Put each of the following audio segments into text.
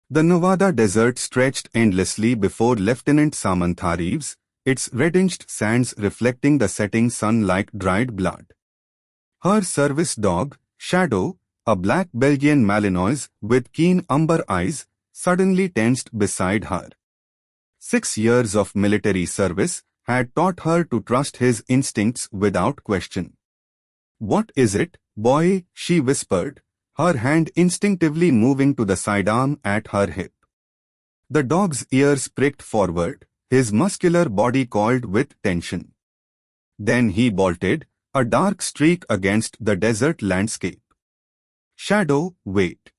The Nevada desert stretched endlessly before Lieutenant Samantha arrives, its red-tinged sands reflecting the setting sun like dried blood. Her service dog, Shadow, a black Belgian Malinois with keen umber eyes, suddenly tensed beside her. 6 years of military service had taught her to trust his instincts without question. "What is it, boy?" she whispered, her hand instinctively moving to the sidearm at her hip. The dog's ears pricked forward, his muscular body coiled with tension. Then he bolted, a dark streak against the desert landscape. "Shadow, wait!"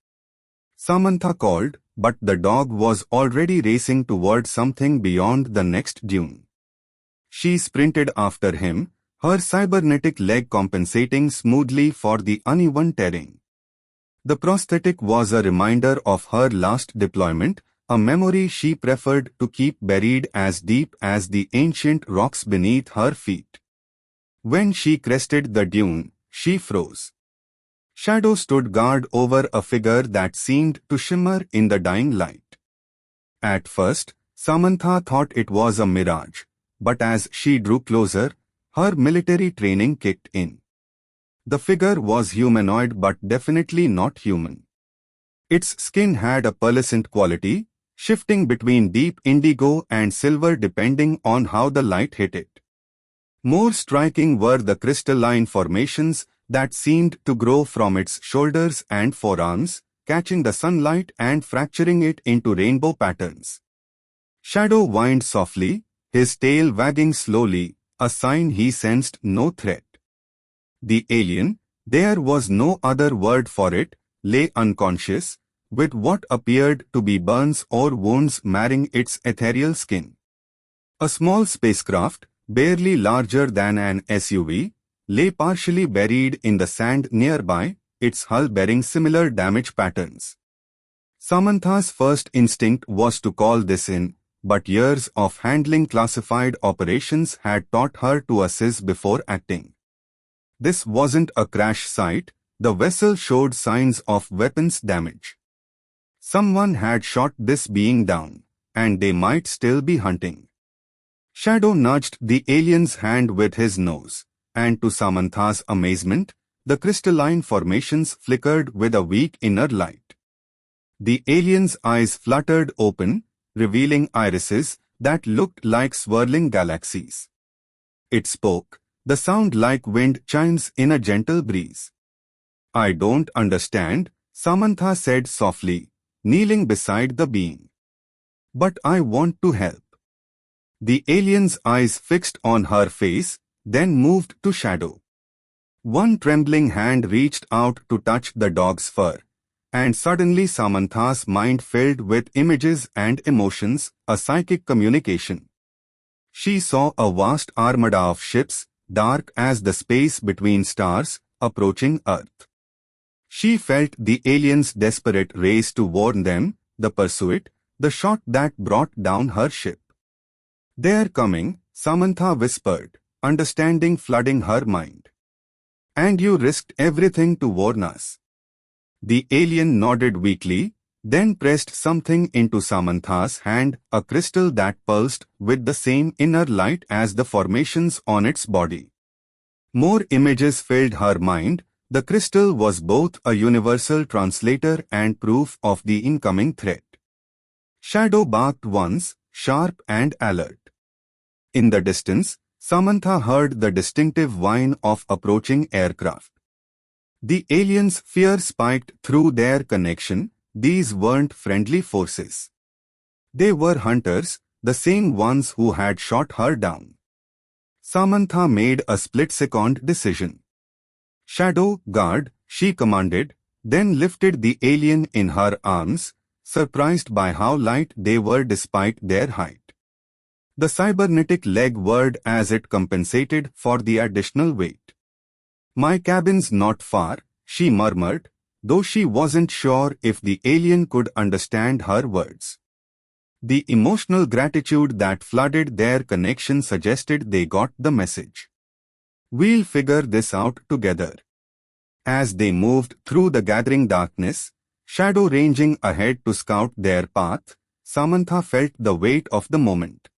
Samantha called, but the dog was already racing toward something beyond the next dune. She sprinted after him, her cybernetic leg compensating smoothly for the uneven terrain. The prosthetic was a reminder of her last deployment, a memory she preferred to keep buried as deep as the ancient rocks beneath her feet. When she crested the dune, she froze. Shadow stood guard over a figure that seemed to shimmer in the dying light. At first, Samantha thought it was a mirage, but as she drew closer, her military training kicked in. The figure was humanoid but definitely not human. Its skin had a pearlescent quality, shifting between deep indigo and silver depending on how the light hit it. More striking were the crystalline formations that seemed to grow from its shoulders and forearms, catching the sunlight and fracturing it into rainbow patterns. Shadow whined softly, his tail wagging slowly, a sign he sensed no threat. The alien, there was no other word for it, lay unconscious, with what appeared to be burns or wounds marring its ethereal skin. A small spacecraft, barely larger than an SUV, lay partially buried in the sand nearby, its hull bearing similar damage patterns. Samantha's first instinct was to call this in, but years of handling classified operations had taught her to assess before acting. This wasn't a crash site, the vessel showed signs of weapons damage. Someone had shot this being down, and they might still be hunting. Shadow nudged the alien's hand with his nose, and to Samantha's amazement, the crystalline formations flickered with a weak inner light. The alien's eyes fluttered open, revealing irises that looked like swirling galaxies. It spoke, the sound like wind chimes in a gentle breeze. "I don't understand," Samantha said softly, kneeling beside the being. "But I want to help." The alien's eyes fixed on her face, then moved to Shadow. One trembling hand reached out to touch the dog's fur, and suddenly Samantha's mind filled with images and emotions, a psychic communication. She saw a vast armada of ships, dark as the space between stars, approaching Earth. She felt the aliens' desperate race to warn them, the pursuit, the shot that brought down her ship. "They're coming," Samantha whispered, understanding flooding her mind. "And you risked everything to warn us." The alien nodded weakly, then pressed something into Samantha's hand, a crystal that pulsed with the same inner light as the formations on its body. More images filled her mind. The crystal was both a universal translator and proof of the incoming threat. Shadow barked once, sharp and alert. In the distance, Samantha heard the distinctive whine of approaching aircraft. The aliens' fear spiked through their connection. These weren't friendly forces. They were hunters, the same ones who had shot her down. Samantha made a split-second decision. "Shadow, guard," she commanded, then lifted the alien in her arms, surprised by how light they were despite their height. The cybernetic leg whirred as it compensated for the additional weight. "My cabin's not far," she murmured, though she wasn't sure if the alien could understand her words. The emotional gratitude that flooded their connection suggested they got the message. "We'll figure this out together." As they moved through the gathering darkness, Shadow ranging ahead to scout their path, Samantha felt the weight of the moment.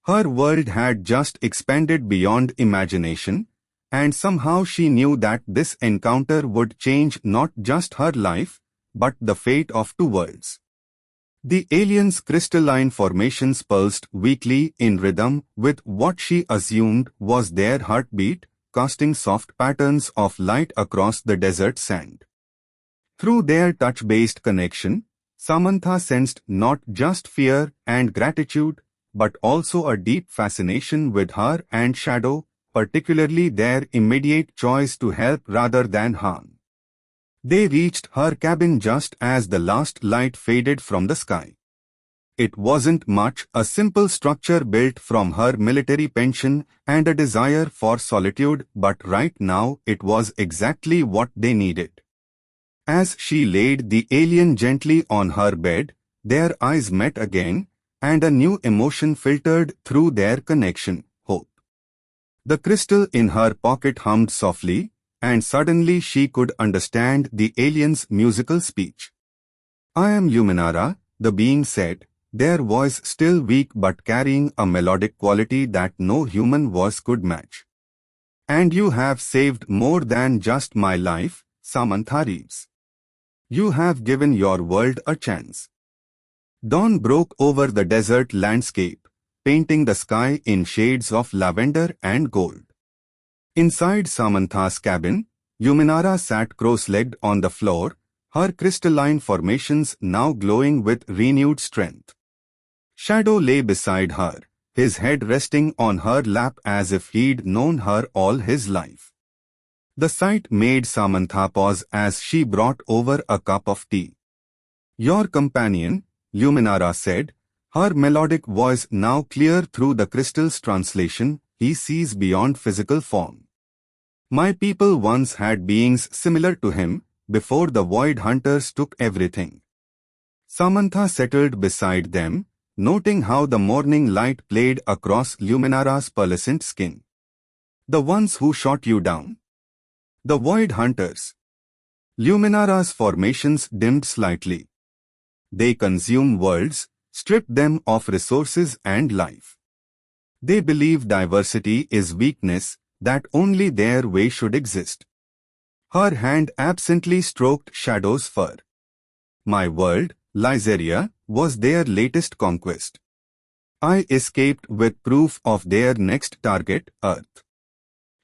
Her world had just expanded beyond imagination, and somehow she knew that this encounter would change not just her life, but the fate of two worlds. The aliens' crystalline formations pulsed weakly in rhythm with what she assumed was their heartbeat, casting soft patterns of light across the desert sand. Through their touch-based connection, Samantha sensed not just fear and gratitude, but also a deep fascination with her and Shadow, particularly their immediate choice to help rather than harm. They reached her cabin just as the last light faded from the sky. It wasn't much, a simple structure built from her military pension and a desire for solitude, but right now it was exactly what they needed. As she laid the alien gently on her bed, their eyes met again, and a new emotion filtered through their connection, hope. The crystal in her pocket hummed softly, and suddenly she could understand the alien's musical speech. "I am Luminara," the being said, their voice still weak but carrying a melodic quality that no human voice could match. "And you have saved more than just my life, Samantha Reeves. You have given your world a chance." Dawn broke over the desert landscape, painting the sky in shades of lavender and gold. Inside Samantha's cabin, Luminara sat cross-legged on the floor, her crystalline formations now glowing with renewed strength. Shadow lay beside her, his head resting on her lap as if he'd known her all his life. The sight made Samantha pause as she brought over a cup of tea. "Your companion," Luminara said, her melodic voice now clear through the crystal's translation, "he sees beyond physical form. My people once had beings similar to him, before the Void Hunters took everything." Samantha settled beside them, noting how the morning light played across Luminara's pearlescent skin. "The ones who shot you down? The Void Hunters." Luminara's formations dimmed slightly. "They consume worlds, strip them of resources and life. They believe diversity is weakness, that only their way should exist." Her hand absently stroked Shadow's fur. "My world, Lyzeria, was their latest conquest. I escaped with proof of their next target, Earth."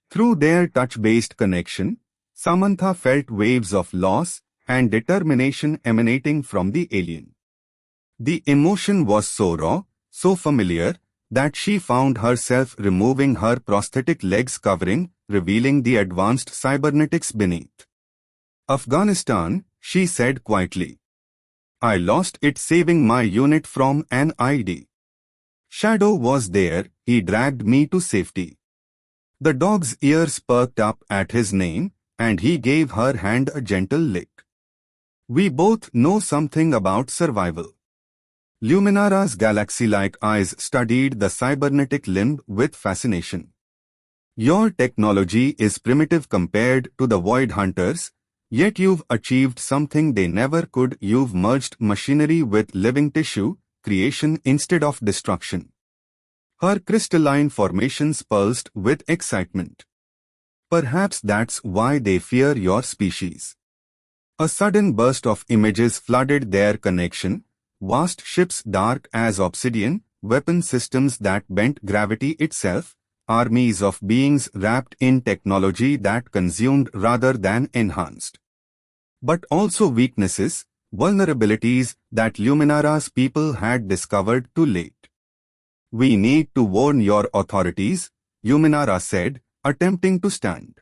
Through their touch-based connection, Samantha felt waves of loss and determination emanating from the alien. The emotion was so raw, so familiar, that she found herself removing her prosthetic legs covering, revealing the advanced cybernetics beneath. "Afghanistan," she said quietly. "I lost it saving my unit from an ID. Shadow was there, he dragged me to safety." The dog's ears perked up at his name, and he gave her hand a gentle lick. "We both know something about survival." Luminara's galaxy-like eyes studied the cybernetic limb with fascination. "Your technology is primitive compared to the Void Hunters, yet you've achieved something they never could. You've merged machinery with living tissue, creation instead of destruction." Her crystalline formations pulsed with excitement. "Perhaps that's why they fear your species." A sudden burst of images flooded their connection, vast ships dark as obsidian, weapon systems that bent gravity itself, armies of beings wrapped in technology that consumed rather than enhanced. But also weaknesses, vulnerabilities that Luminara's people had discovered too late. "We need to warn your authorities," Luminara said, attempting to stand.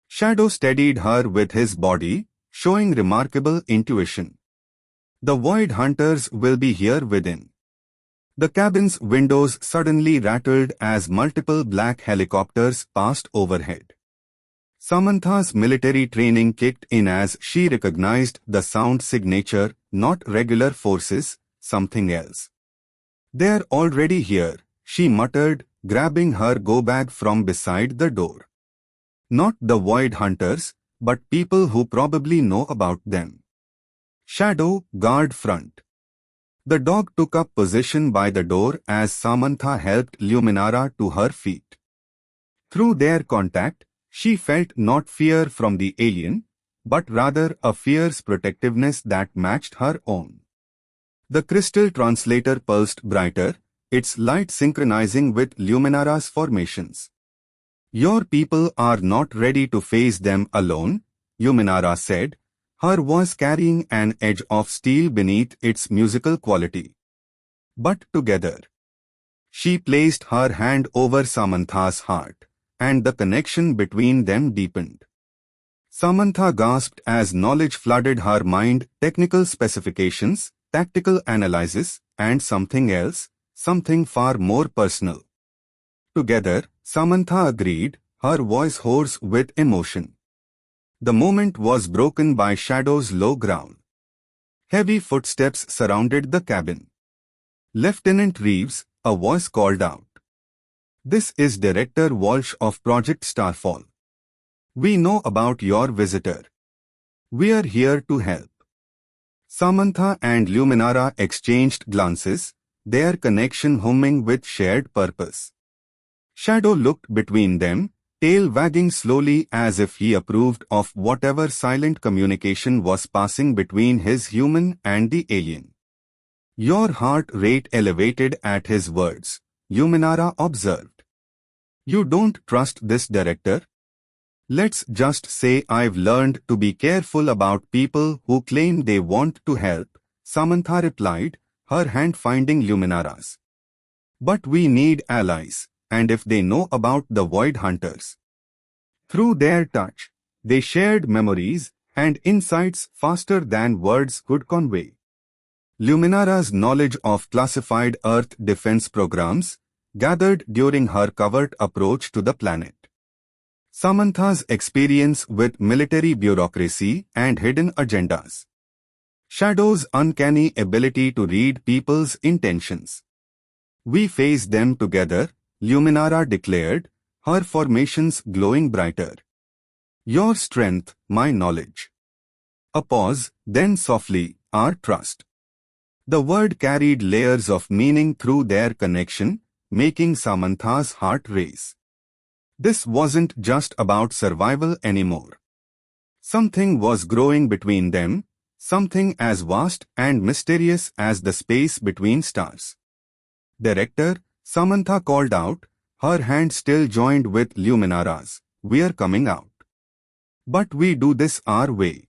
Shadow steadied her with his body, showing remarkable intuition. "The Void Hunters will be here within." The cabin's windows suddenly rattled as multiple black helicopters passed overhead. Samantha's military training kicked in as she recognized the sound signature, not regular forces, something else. "They're already here," she muttered, grabbing her go-bag from beside the door. "Not the Void Hunters, but people who probably know about them." Shadow, guard front. The dog took up position by the door as Samantha helped Luminara to her feet. Through their contact, she felt not fear from the alien, but rather a fierce protectiveness that matched her own. The crystal translator pulsed brighter, its light synchronizing with Luminara's formations. Your people are not ready to face them alone, Luminara said, her voice carrying an edge of steel beneath its musical quality. But together. She placed her hand over Samantha's heart, and the connection between them deepened. Samantha gasped as knowledge flooded her mind, technical specifications, tactical analysis, and something else, something far more personal. Together, Samantha agreed, her voice hoarse with emotion. The moment was broken by Shadow's low growl. Heavy footsteps surrounded the cabin. Lieutenant Reeves, a voice called out. This is Director Walsh of Project Starfall. We know about your visitor. We are here to help. Samantha and Luminara exchanged glances, their connection humming with shared purpose. Shadow looked between them, tail wagging slowly as if he approved of whatever silent communication was passing between his human and the alien. Your heart rate elevated at his words, Luminara observed. You don't trust this director? Let's just say I've learned to be careful about people who claim they want to help, Samantha replied, her hand finding Luminara's. But we need allies, and if they know about the Void Hunters. Through their touch, they shared memories and insights faster than words could convey. Luminara's knowledge of classified Earth defense programs, gathered during her covert approach to the planet. Samantha's experience with military bureaucracy and hidden agendas. Shadow's uncanny ability to read people's intentions. We face them together, Luminara declared, her formations glowing brighter. Your strength, my knowledge. A pause, then softly, our trust. The word carried layers of meaning through their connection, making Samantha's heart race. This wasn't just about survival anymore. Something was growing between them, something as vast and mysterious as the space between stars. Director, Samantha called out, her hand still joined with Luminara's. We're coming out. But we do this our way.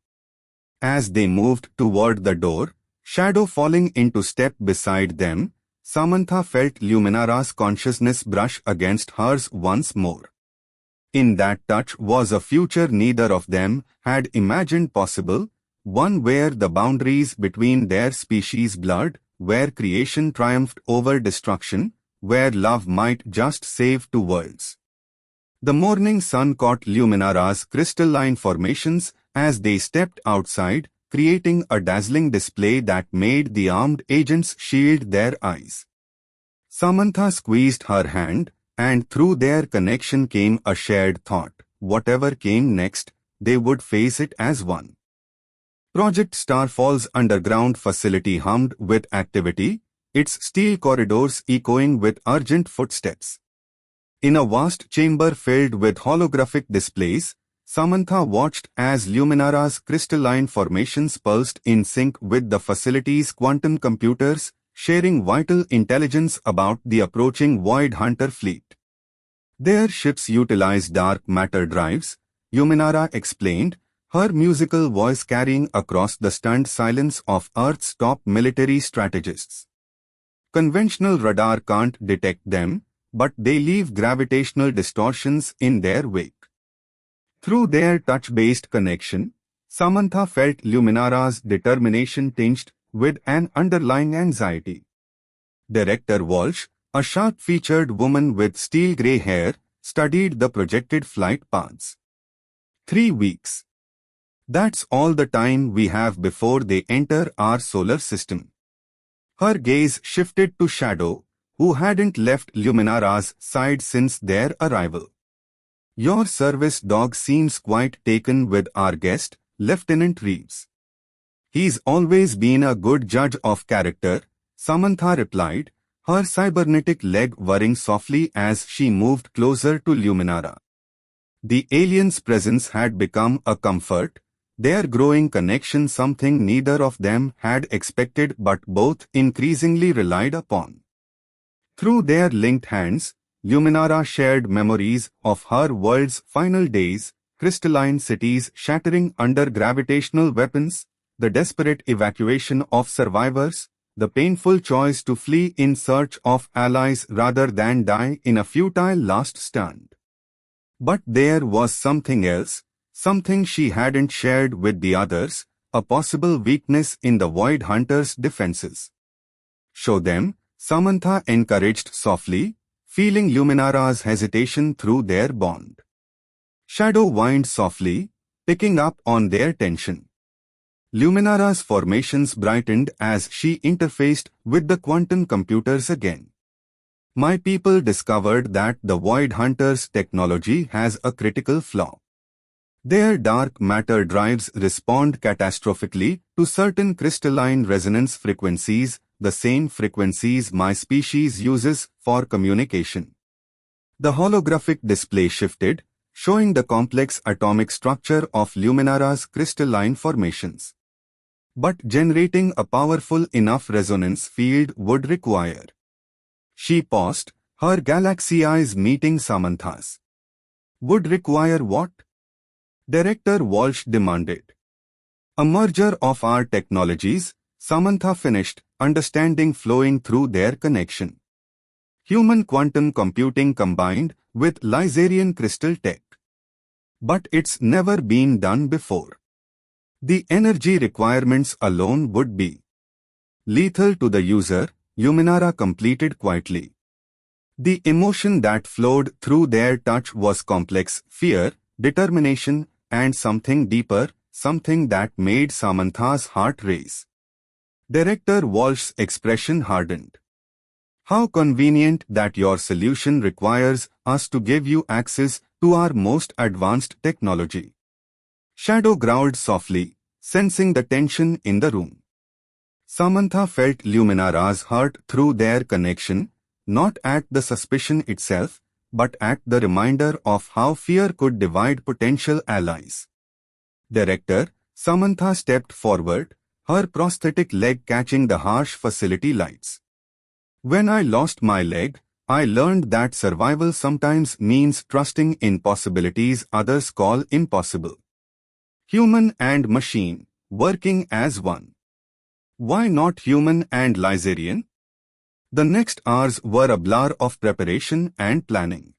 As they moved toward the door, Shadow falling into step beside them, Samantha felt Luminara's consciousness brush against hers once more. In that touch was a future neither of them had imagined possible, one where the boundaries between their species blurred, where creation triumphed over destruction, where love might just save two worlds. The morning sun caught Luminara's crystalline formations as they stepped outside, creating a dazzling display that made the armed agents shield their eyes. Samantha squeezed her hand, and through their connection came a shared thought. Whatever came next, they would face it as one. Project Starfall's underground facility hummed with activity, its steel corridors echoing with urgent footsteps. In a vast chamber filled with holographic displays, Samantha watched as Luminara's crystalline formations pulsed in sync with the facility's quantum computers, sharing vital intelligence about the approaching Void Hunter fleet. Their ships utilize dark matter drives, Luminara explained, her musical voice carrying across the stunned silence of Earth's top military strategists. Conventional radar can't detect them, but they leave gravitational distortions in their wake. Through their touch-based connection, Samantha felt Luminara's determination tinged with an underlying anxiety. Director Walsh, a sharp-featured woman with steel-grey hair, studied the projected flight paths. 3 weeks. That's all the time we have before they enter our solar system. Her gaze shifted to Shadow, who hadn't left Luminara's side since their arrival. Your service dog seems quite taken with our guest, Lieutenant Reeves. He's always been a good judge of character, Samantha replied, her cybernetic leg whirring softly as she moved closer to Luminara. The alien's presence had become a comfort, their growing connection something neither of them had expected but both increasingly relied upon. Through their linked hands, Luminara shared memories of her world's final days, crystalline cities shattering under gravitational weapons, the desperate evacuation of survivors, the painful choice to flee in search of allies rather than die in a futile last stand. But there was something else, something she hadn't shared with the others, a possible weakness in the Void Hunter's defenses. Show them, Samantha encouraged softly, feeling Luminara's hesitation through their bond. Shadow whined softly, picking up on their tension. Luminara's formations brightened as she interfaced with the quantum computers again. My people discovered that the Void Hunter's technology has a critical flaw. Their dark matter drives respond catastrophically to certain crystalline resonance frequencies, the same frequencies my species uses for communication. The holographic display shifted, showing the complex atomic structure of Luminara's crystalline formations. But generating a powerful enough resonance field would require. She paused, her galaxy eyes meeting Samantha's. Would require what? Director Walsh demanded. A merger of our technologies, Samantha finished, understanding flowing through their connection. Human quantum computing combined with Lysarian crystal tech. But it's never been done before. The energy requirements alone would be lethal to the user, Luminara completed quietly. The emotion that flowed through their touch was complex, fear, determination, and something deeper, something that made Samantha's heart race. Director Walsh's expression hardened. How convenient that your solution requires us to give you access to our most advanced technology. Shadow growled softly, sensing the tension in the room. Samantha felt Luminara's hurt through their connection, not at the suspicion itself, but at the reminder of how fear could divide potential allies. Director, Samantha stepped forward, her prosthetic leg catching the harsh facility lights. When I lost my leg, I learned that survival sometimes means trusting in possibilities others call impossible. Human and machine, working as one. Why not human and Lysarian? The next hours were a blur of preparation and planning.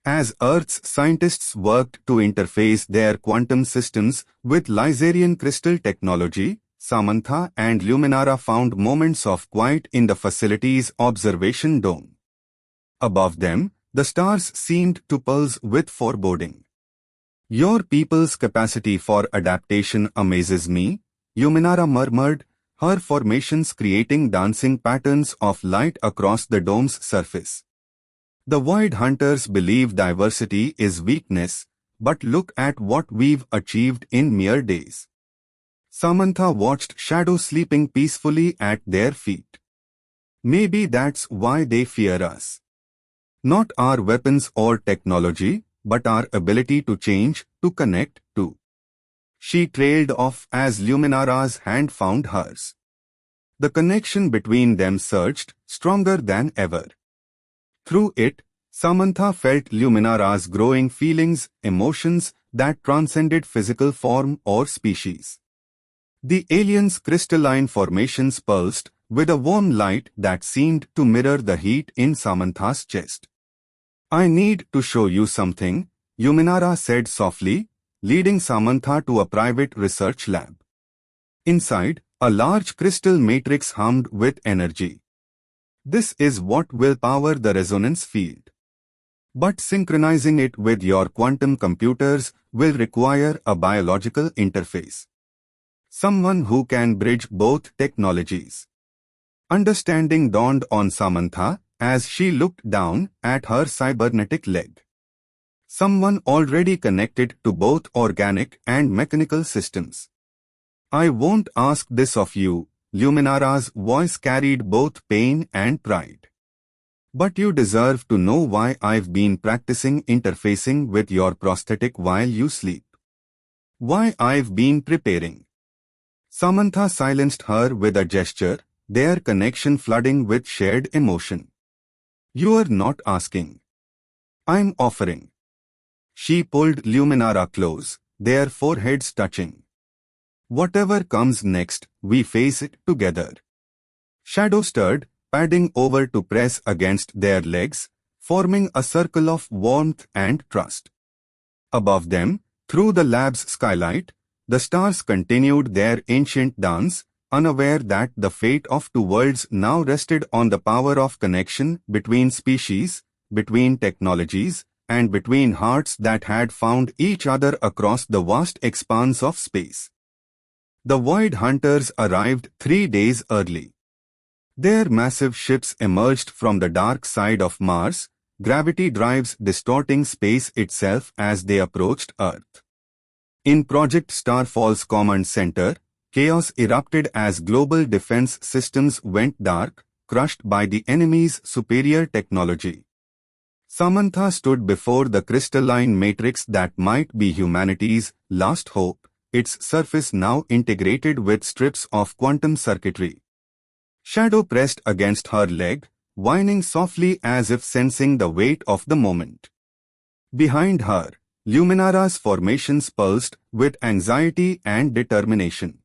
As Earth's scientists worked to interface their quantum systems with Lysarian crystal technology, Samantha and Luminara found moments of quiet in the facility's observation dome. Above them, the stars seemed to pulse with foreboding. Your people's capacity for adaptation amazes me, Luminara murmured, her formations creating dancing patterns of light across the dome's surface. The Void Hunters believe diversity is weakness, but look at what we've achieved in mere days. Samantha watched Shadow sleeping peacefully at their feet. Maybe that's why they fear us. Not our weapons or technology, but our ability to change, to connect, to. She trailed off as Luminara's hand found hers. The connection between them surged, stronger than ever. Through it, Samantha felt Luminara's growing feelings, emotions that transcended physical form or species. The alien's crystalline formations pulsed with a warm light that seemed to mirror the heat in Samantha's chest. I need to show you something, Luminara said softly, leading Samantha to a private research lab. Inside, a large crystal matrix hummed with energy. This is what will power the resonance field. But synchronizing it with your quantum computers will require a biological interface. Someone who can bridge both technologies. Understanding dawned on Samantha as she looked down at her cybernetic leg. Someone already connected to both organic and mechanical systems. I won't ask this of you, Luminara's voice carried both pain and pride. But you deserve to know why I've been practicing interfacing with your prosthetic while you sleep. Why I've been preparing. Samantha silenced her with a gesture, their connection flooding with shared emotion. You're not asking. I'm offering. She pulled Luminara close, their foreheads touching. Whatever comes next, we face it together. Shadow stirred, padding over to press against their legs, forming a circle of warmth and trust. Above them, through the lab's skylight, the stars continued their ancient dance, unaware that the fate of two worlds now rested on the power of connection between species, between technologies, and between hearts that had found each other across the vast expanse of space. The Void Hunters arrived 3 days early. Their massive ships emerged from the dark side of Mars, gravity drives distorting space itself as they approached Earth. In Project Starfall's command center, chaos erupted as global defense systems went dark, crushed by the enemy's superior technology. Samantha stood before the crystalline matrix that might be humanity's last hope, its surface now integrated with strips of quantum circuitry. Shadow pressed against her leg, whining softly as if sensing the weight of the moment. Behind her, Luminara's formations pulsed with anxiety and determination.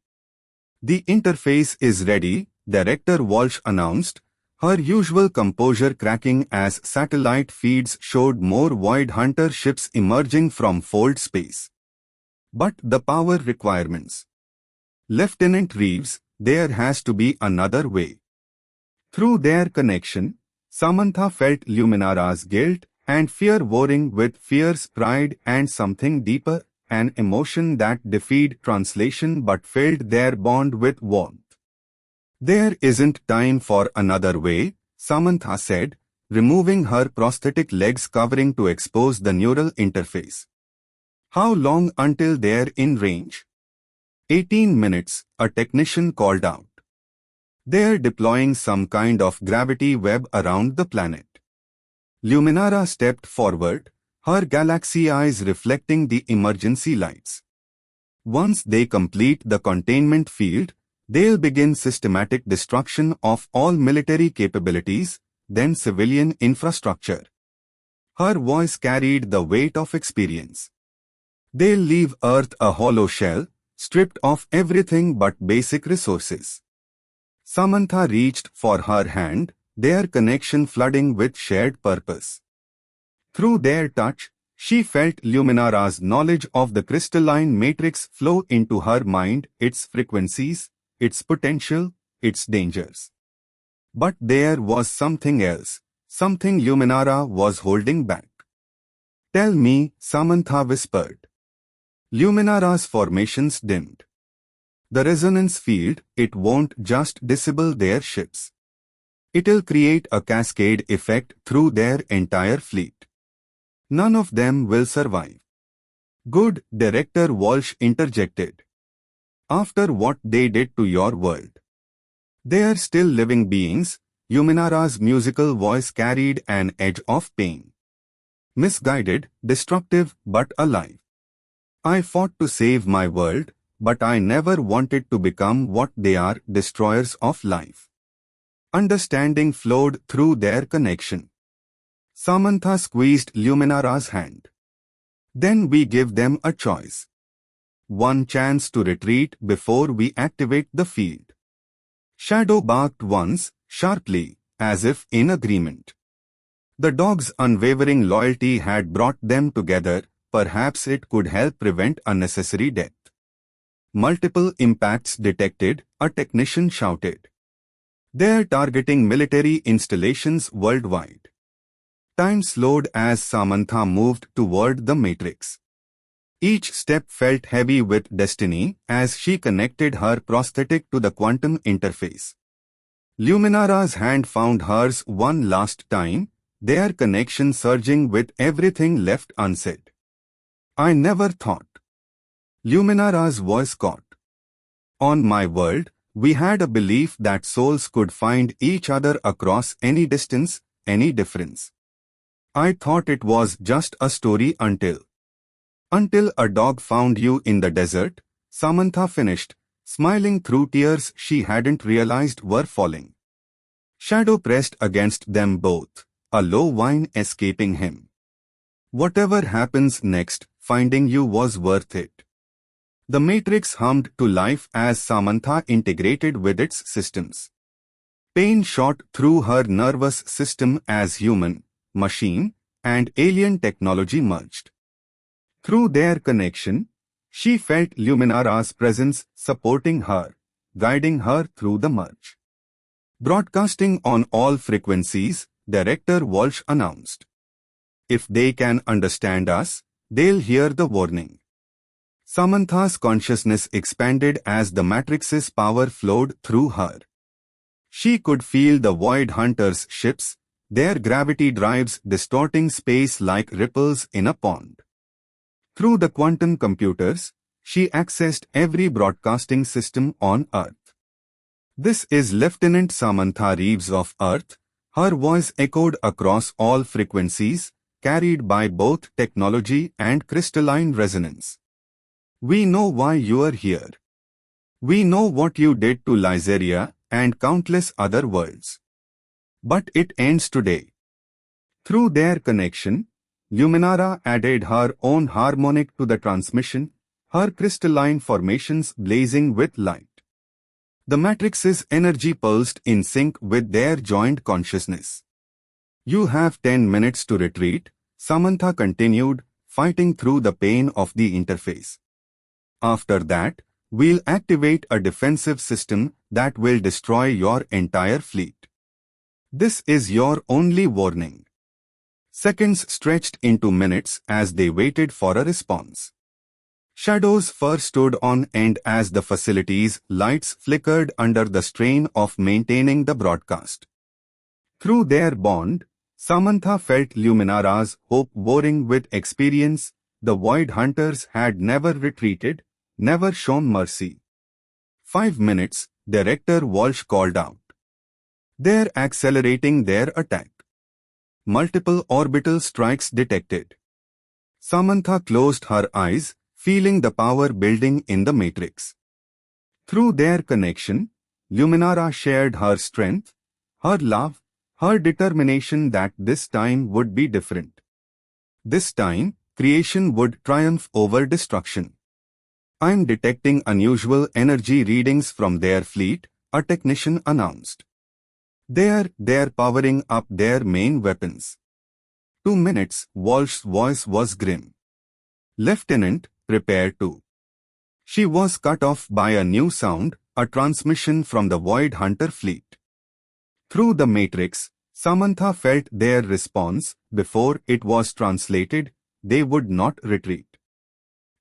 The interface is ready, Director Walsh announced, her usual composure cracking as satellite feeds showed more Void Hunter ships emerging from fold space. But the power requirements. Lieutenant Reeves, there has to be another way. Through their connection, Samantha felt Luminara's guilt and fear warring with fierce pride and something deeper, an emotion that defied translation but filled their bond with warmth. There isn't time for another way, Samantha said, removing her prosthetic legs covering to expose the neural interface. How long until they're in range? 18 minutes, a technician called out. They're deploying some kind of gravity web around the planet. Luminara stepped forward, her galaxy eyes reflecting the emergency lights. Once they complete the containment field, they'll begin systematic destruction of all military capabilities, then civilian infrastructure. Her voice carried the weight of experience. They'll leave Earth a hollow shell, stripped of everything but basic resources. Samantha reached for her hand, their connection flooding with shared purpose. Through their touch, she felt Luminara's knowledge of the crystalline matrix flow into her mind, its frequencies, its potential, its dangers. But there was something else, something Luminara was holding back. Tell me, Samantha whispered. Luminara's formations dimmed. The resonance field, it won't just disable their ships. It'll create a cascade effect through their entire fleet. None of them will survive. Good, Director Walsh interjected. After what they did to your world. They are still living beings, Luminara's musical voice carried an edge of pain. Misguided, destructive, but alive. I fought to save my world, but I never wanted to become what they are, destroyers of life. Understanding flowed through their connection. Samantha squeezed Luminara's hand. Then we give them a choice. One chance to retreat before we activate the field. Shadow barked once, sharply, as if in agreement. The dog's unwavering loyalty had brought them together, perhaps it could help prevent unnecessary death. Multiple impacts detected, a technician shouted. They're targeting military installations worldwide. Time slowed as Samantha moved toward the matrix. Each step felt heavy with destiny as she connected her prosthetic to the quantum interface. Luminara's hand found hers one last time, their connection surging with everything left unsaid. I never thought. Luminara's voice caught. On my world, we had a belief that souls could find each other across any distance, any difference. I thought it was just a story until a dog found you in the desert, Samantha finished, smiling through tears she hadn't realized were falling. Shadow pressed against them both, a low whine escaping him. Whatever happens next, finding you was worth it. The Matrix hummed to life as Samantha integrated with its systems. Pain shot through her nervous system as human, machine, and alien technology merged. Through their connection, she felt Luminara's presence supporting her, guiding her through the merge. Broadcasting on all frequencies, Director Walsh announced. If they can understand us, they'll hear the warning. Samantha's consciousness expanded as the Matrix's power flowed through her. She could feel the Void Hunters' ships, their gravity drives distorting space like ripples in a pond. Through the quantum computers, she accessed every broadcasting system on Earth. This is Lieutenant Samantha Reeves of Earth. Her voice echoed across all frequencies, carried by both technology and crystalline resonance. We know why you are here. We know what you did to Lyzeria and countless other worlds. But it ends today. Through their connection, Luminara added her own harmonic to the transmission, her crystalline formations blazing with light. The Matrix's energy pulsed in sync with their joined consciousness. You have 10 minutes to retreat, Samantha continued, fighting through the pain of the interface. After that, we'll activate a defensive system that will destroy your entire fleet. This is your only warning. Seconds stretched into minutes as they waited for a response. Shadow's fur stood on end as the facility's lights flickered under the strain of maintaining the broadcast. Through their bond, Samantha felt Luminara's hope warring with experience. The Void Hunters had never retreated, never shown mercy. 5 minutes, Director Walsh called out. They're accelerating their attack. Multiple orbital strikes detected. Samantha closed her eyes, feeling the power building in the Matrix. Through their connection, Luminara shared her strength, her love, her determination that this time would be different. This time, creation would triumph over destruction. I'm detecting unusual energy readings from their fleet, a technician announced. They're powering up their main weapons. 2 minutes, Walsh's voice was grim. Lieutenant, prepare to. She was cut off by a new sound, a transmission from the Void Hunter fleet. Through the Matrix, Samantha felt their response. Before it was translated, they would not retreat.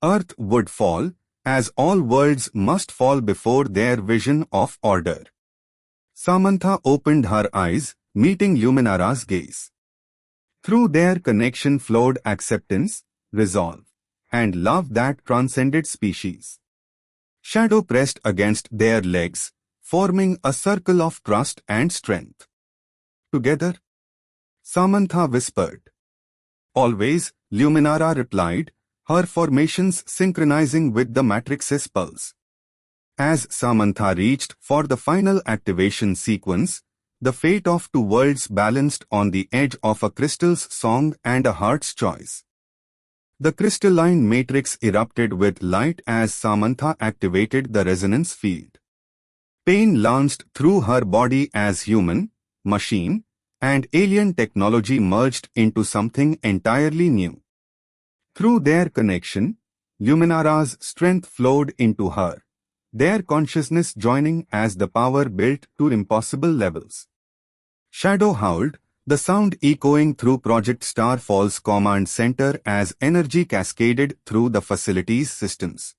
Earth would fall, as all worlds must fall before their vision of order. Samantha opened her eyes, meeting Luminara's gaze. Through their connection flowed acceptance, resolve, and love that transcended species. Shadow pressed against their legs, forming a circle of trust and strength. Together? Samantha whispered. Always, Luminara replied, her formations synchronizing with the Matrix's pulse. As Samantha reached for the final activation sequence, the fate of two worlds balanced on the edge of a crystal's song and a heart's choice. The crystalline matrix erupted with light as Samantha activated the resonance field. Pain launched through her body as human, machine, and alien technology merged into something entirely new. Through their connection, Luminara's strength flowed into her, their consciousness joining as the power built to impossible levels. Shadow howled, the sound echoing through Project Starfall's command center as energy cascaded through the facility's systems.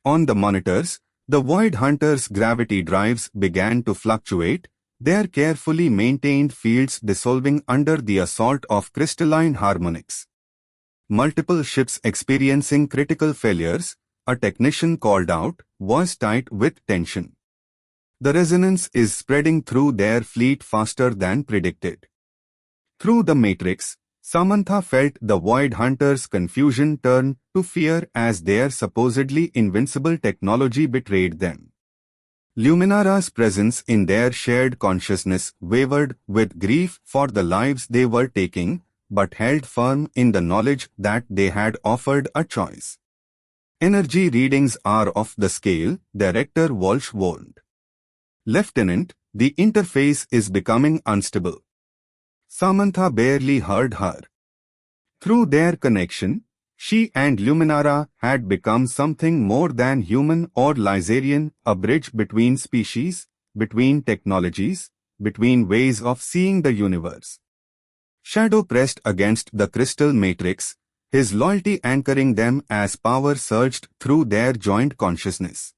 On the monitors, the Void Hunters' gravity drives began to fluctuate, their carefully maintained fields dissolving under the assault of crystalline harmonics. Multiple ships experiencing critical failures, a technician called out, voice tight with tension. The resonance is spreading through their fleet faster than predicted. Through the matrix, Samantha felt the Void Hunters' confusion turn to fear as their supposedly invincible technology betrayed them. Luminara's presence in their shared consciousness wavered with grief for the lives they were taking, but held firm in the knowledge that they had offered a choice. Energy readings are off the scale, Director Walsh warned. Lieutenant, the interface is becoming unstable. Samantha barely heard her. Through their connection, she and Luminara had become something more than human or Lysarian, a bridge between species, between technologies, between ways of seeing the universe. Shadow pressed against the crystal matrix, his loyalty anchoring them as power surged through their joint consciousness.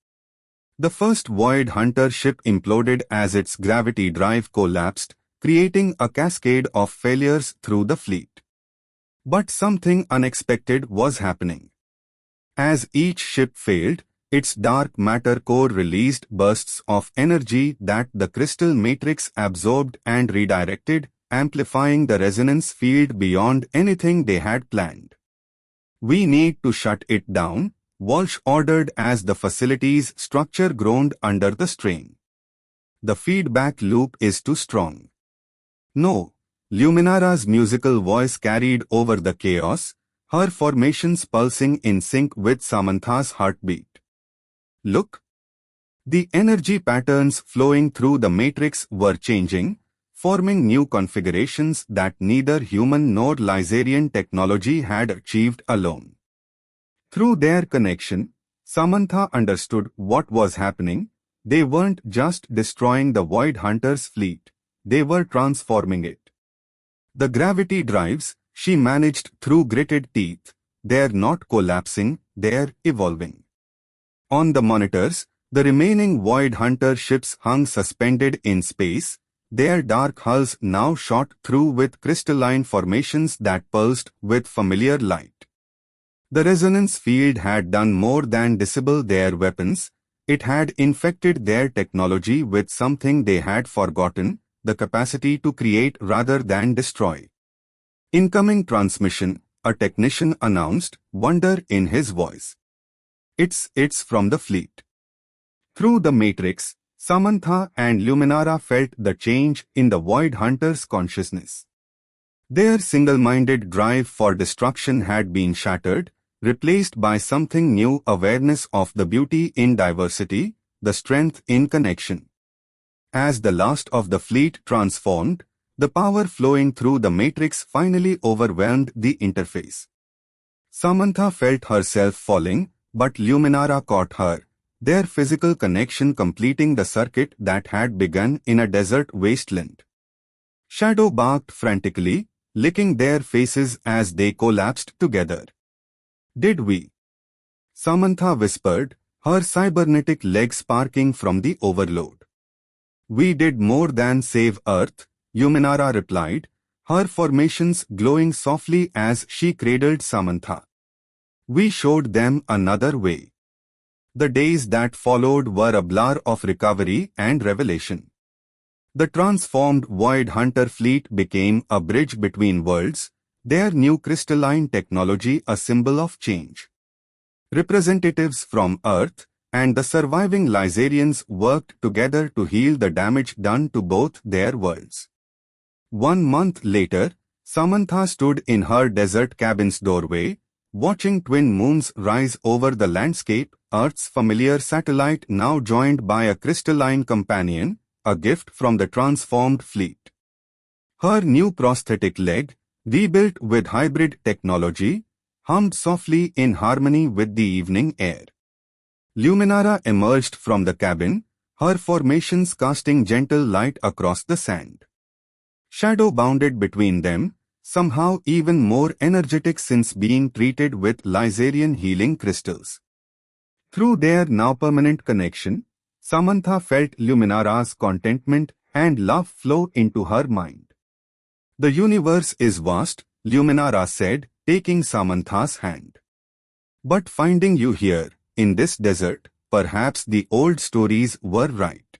The first Void Hunter ship imploded as its gravity drive collapsed, creating a cascade of failures through the fleet. But something unexpected was happening. As each ship failed, its dark matter core released bursts of energy that the crystal matrix absorbed and redirected, amplifying the resonance field beyond anything they had planned. "We need to shut it down," Walsh ordered as the facility's structure groaned under the strain. "The feedback loop is too strong." "No," Luminara's musical voice carried over the chaos, her formations pulsing in sync with Samantha's heartbeat. "Look." The energy patterns flowing through the matrix were changing, forming new configurations that neither human nor Lysarian technology had achieved alone. Through their connection, Samantha understood what was happening. They weren't just destroying the Void Hunters' fleet, they were transforming it. The gravity drives she managed through gritted teeth, they're not collapsing, they're evolving. On the monitors, the remaining Void Hunter ships hung suspended in space, their dark hulls now shot through with crystalline formations that pulsed with familiar light. The resonance field had done more than disable their weapons, it had infected their technology with something they had forgotten, the capacity to create rather than destroy. "Incoming transmission," a technician announced, wonder in his voice. It's from the fleet." Through the matrix, Samantha and Luminara felt the change in the Void Hunters' consciousness. Their single-minded drive for destruction had been shattered, replaced by something new: awareness of the beauty in diversity, the strength in connection. As the last of the fleet transformed, the power flowing through the matrix finally overwhelmed the interface. Samantha felt herself falling, but Luminara caught her, their physical connection completing the circuit that had begun in a desert wasteland. Shadow barked frantically, licking their faces as they collapsed together. "Did we?" Samantha whispered, her cybernetic legs sparking from the overload. "We did more than save Earth," Luminara replied, her formations glowing softly as she cradled Samantha. "We showed them another way." The days that followed were a blur of recovery and revelation. The transformed Void Hunter fleet became a bridge between worlds, their new crystalline technology a symbol of change. Representatives from Earth and the surviving Lysarians worked together to heal the damage done to both their worlds. 1 month later, Samantha stood in her desert cabin's doorway, watching twin moons rise over the landscape, Earth's familiar satellite now joined by a crystalline companion, a gift from the transformed fleet. Her new prosthetic leg, rebuilt with hybrid technology, hummed softly in harmony with the evening air. Luminara emerged from the cabin, her formations casting gentle light across the sand. Shadow bounded between them, somehow even more energetic since being treated with Lysarian healing crystals. Through their now permanent connection, Samantha felt Luminara's contentment and love flow into her mind. "The universe is vast," Luminara said, taking Samantha's hand. "But finding you here, in this desert, perhaps the old stories were right.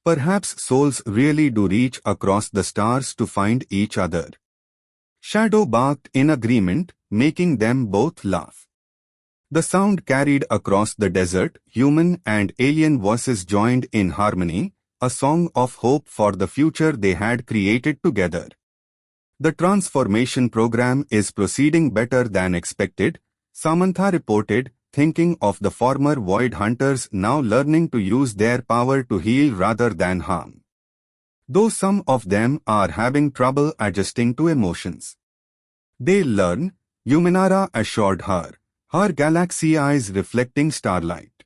Perhaps souls really do reach across the stars to find each other. Shadow barked in agreement, making them both laugh. The sound carried across the desert, human and alien voices joined in harmony, a song of hope for the future they had created together. The transformation program is proceeding better than expected, Samantha reported, thinking of the former Void Hunters now learning to use their power to heal rather than harm. Though some of them are having trouble adjusting to emotions. They'll learn, Yuminara assured her, her galaxy eyes reflecting starlight.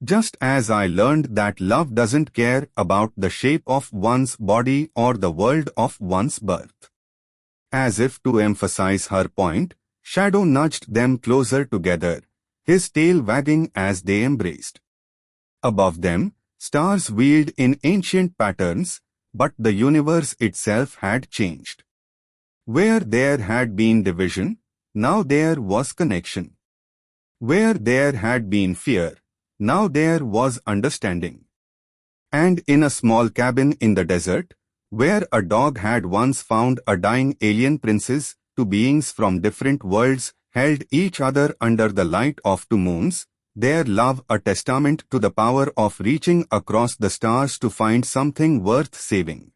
Just as I learned that love doesn't care about the shape of one's body or the world of one's birth. As if to emphasize her point, Shadow nudged them closer together, his tail wagging as they embraced. Above them, stars wheeled in ancient patterns, but the universe itself had changed. Where there had been division, now there was connection. Where there had been fear, now there was understanding. And in a small cabin in the desert, where a dog had once found a dying alien princess, two beings from different worlds held each other under the light of two moons, their love a testament to the power of reaching across the stars to find something worth saving.